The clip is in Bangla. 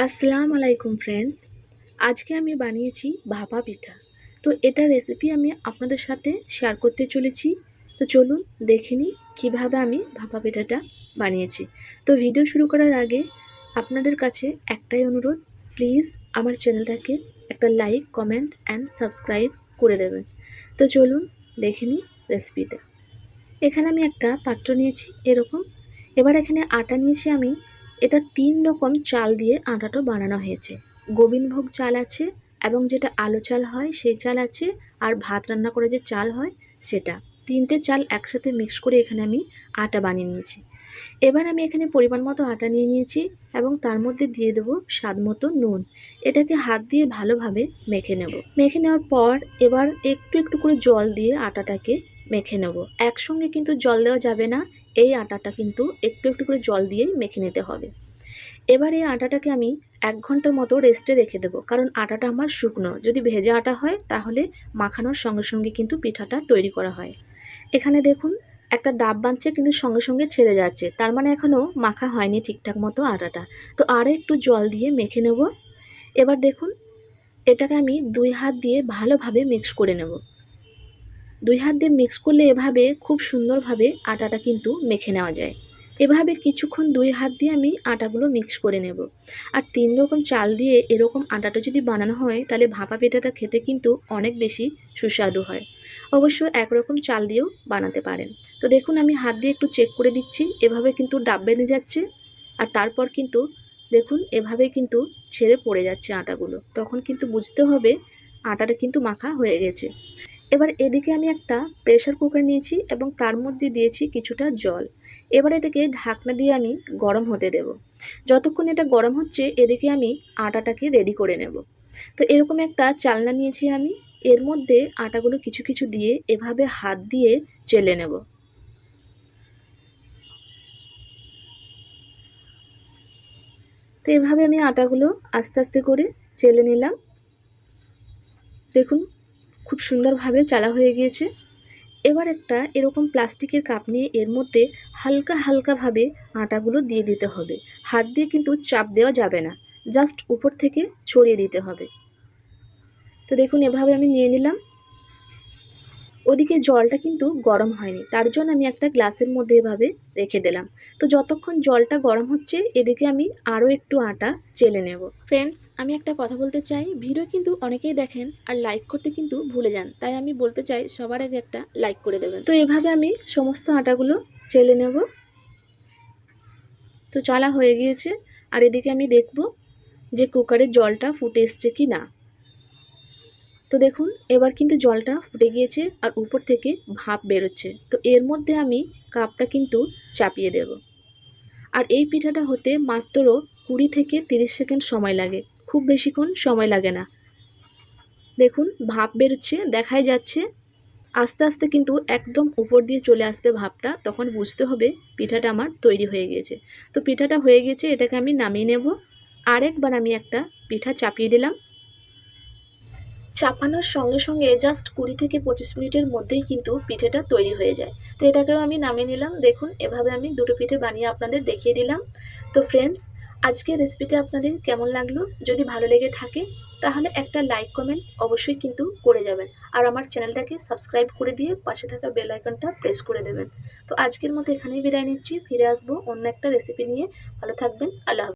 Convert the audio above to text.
আসসালামু আলাইকুম ফ্রেন্ডস। আজকে আমি বানিয়েছি ভাপা পিঠা। তো এটার রেসিপি আমি আপনাদের সাথে শেয়ার করতে চলেছি। তো চলুন দেখে নিই কীভাবে আমি ভাপা পিঠাটা বানিয়েছি। তো ভিডিও শুরু করার আগে আপনাদের কাছে একটাই অনুরোধ, প্লিজ আমার চ্যানেলটাকে একটা লাইক, কমেন্ট অ্যান্ড সাবস্ক্রাইব করে দেবেন। তো চলুন দেখে নিই রেসিপিটা। এখানে আমি একটা পাত্র নিয়েছি এরকম। এবার এখানে আটা নিয়েছি আমি। এটা 3 রকম চাল দিয়ে আটাটা বানানো হয়েছে। গোবিন্দভোগ চাল আছে এবং যেটা আলো চাল হয় সেই চাল আছে, আর ভাত রান্না করে যে চাল হয় সেটা। 3টে চাল একসাথে মিক্স করে এখানে আমি আটা বানিয়ে নিয়েছি। এবার আমি এখানে পরিমাণ মতো আটা নিয়ে নিয়েছি এবং তার মধ্যে দিয়ে দেবো স্বাদ মতো নুন। এটাকে হাত দিয়ে ভালোভাবে মেখে নেব। মেখে নেওয়ার পর এবার একটু একটু করে জল দিয়ে আটাটাকে মেখে নেব। একসঙ্গে কিন্তু জল দেওয়া যাবে না, এই আটাটা কিন্তু একটু একটু করে জল দিয়েই মেখে নিতে হবে। এবার এই আটাটাকে আমি 1 ঘন্টার মতো রেস্টে রেখে দেবো, কারণ আটাটা আমার শুকনো। যদি ভেজা আটা হয় তাহলে মাখানোর সঙ্গে সঙ্গে কিন্তু পিঠাটা তৈরি করা হয়। এখানে দেখুন একটা ডাব বানছে কিন্তু সঙ্গে সঙ্গে ছেড়ে যাচ্ছে, তার মানে এখনও মাখা হয়নি ঠিকঠাক মতো আটাটা। তো আরও একটু জল দিয়ে মেখে নেব। এবার দেখুন এটাকে আমি 2 হাত দিয়ে ভালোভাবে মিক্স করে নেব। 2 হাত দিয়ে মিক্স করলে এভাবে খুব সুন্দরভাবে আটাটা কিন্তু মেখে নেওয়া যায়। এভাবে কিছুক্ষণ 2 হাত দিয়ে আমি আটাগুলো মিক্স করে নেব। আর 3 রকম চাল দিয়ে এরকম আটাটা যদি বানানো হয় তাহলে ভাপা পিঠাটা খেতে কিন্তু অনেক বেশি সুস্বাদু হয়। অবশ্য একরকম চাল দিয়েও বানাতে পারেন। তো দেখুন আমি হাত দিয়ে একটু চেক করে দিচ্ছি, এভাবে কিন্তু ডাব বেঁধে যাচ্ছে। আর তারপর কিন্তু দেখুন এভাবেই কিন্তু ছেড়ে পড়ে যাচ্ছে আটাগুলো, তখন কিন্তু বুঝতে হবে আটাটা কিন্তু মাখা হয়ে গেছে। এবার এদিকে আমি একটা প্রেসার কুকার নিয়েছি এবং তার মধ্যে দিয়েছি কিছুটা জল। এবার এটাকে ঢাকনা দিয়ে আমি গরম হতে দেব। যতক্ষণ এটা গরম হচ্ছে এদিকে আমি আটাটাকে রেডি করে নেব। তো এরকম একটা চালনা নিয়েছি আমি, এর মধ্যে আটাগুলো কিছু কিছু দিয়ে এভাবে হাত দিয়ে চেলে নেব। তো এভাবে আমি আটাগুলো আস্তে আস্তে করে চেলে নিলাম। দেখুন খুব সুন্দরভাবে চালা হয়ে গিয়েছে। এবার একটা এরকম প্লাস্টিকের কাপ নিয়ে এর মধ্যে হালকা হালকাভাবে আটাগুলো দিয়ে দিতে হবে। হাত দিয়ে কিন্তু চাপ দেওয়া যাবে না, জাস্ট উপর থেকে ছড়িয়ে দিতে হবে। তো দেখুন এভাবে আমি নিয়ে নিলাম। ওদিকে জলটা কিন্তু গরম হয়নি, তার জন্য আমি একটা গ্লাসের মধ্যে এভাবে রেখে দিলাম। তো যতক্ষণ জলটা গরম হচ্ছে এদিকে আমি আরও একটু আটা চেলে নেব। ফ্রেন্ডস, আমি একটা কথা বলতে চাই, ভিডিও কিন্তু অনেকেই দেখেন আর লাইক করতে কিন্তু ভুলে যান, তাই আমি বলতে চাই সবার আগে একটা লাইক করে দেবেন। তো এভাবে আমি সমস্ত আটাগুলো চেলে নেব। তো চালা হয়ে গিয়েছে। আর এদিকে আমি দেখব যে কুকারের জলটা ফুটে এসছে কি না। তো দেখুন এবার কিন্তু জলটা ফুটে গিয়েছে আর উপর থেকে ভাপ বেরোচ্ছে। তো এর মধ্যে আমি কাপটা কিন্তু চাপিয়ে দেব। আর এই পিঠাটা হতে মাত্র 20 থেকে 30 সেকেন্ড সময় লাগে, খুব বেশিক্ষণ সময় লাগে না। দেখুন ভাপ বেরোচ্ছে, দেখাই যাচ্ছে। আস্তে আস্তে কিন্তু একদম উপর দিয়ে চলে আসবে ভাপটা, তখন বুঝতে হবে পিঠাটা আমার তৈরি হয়ে গিয়েছে। তো পিঠাটা হয়ে গেছে, এটাকে আমি নামিয়ে নেব। আরেকবার আমি একটা পিঠা চাপিয়ে দিলাম। চাপানোর সঙ্গে সঙ্গে জাস্ট 20 থেকে 25 মিনিটের মধ্যেই কিন্তু পিঠেটা তৈরি হয়ে যায়। তো এটাকেও আমি নামিয়ে নিলাম। দেখুন এভাবে আমি দুটো পিঠে বানিয়ে আপনাদের দেখিয়ে দিলাম। তো ফ্রেন্ডস, আজকের রেসিপিটা আপনাদের কেমন লাগলো? যদি ভালো লেগে থাকে তাহলে একটা লাইক, কমেন্ট অবশ্যই কিন্তু করে যাবেন। আর আমার চ্যানেলটাকে সাবস্ক্রাইব করে দিয়ে পাশে থাকা বেল আইকনটা প্রেস করে দেবেন। তো আজকের মতো এখানেই বিদায় নিচ্ছি, ফিরে আসবো অন্য একটা রেসিপি নিয়ে। ভালো থাকবেন, আল্লাহ হাফেজ।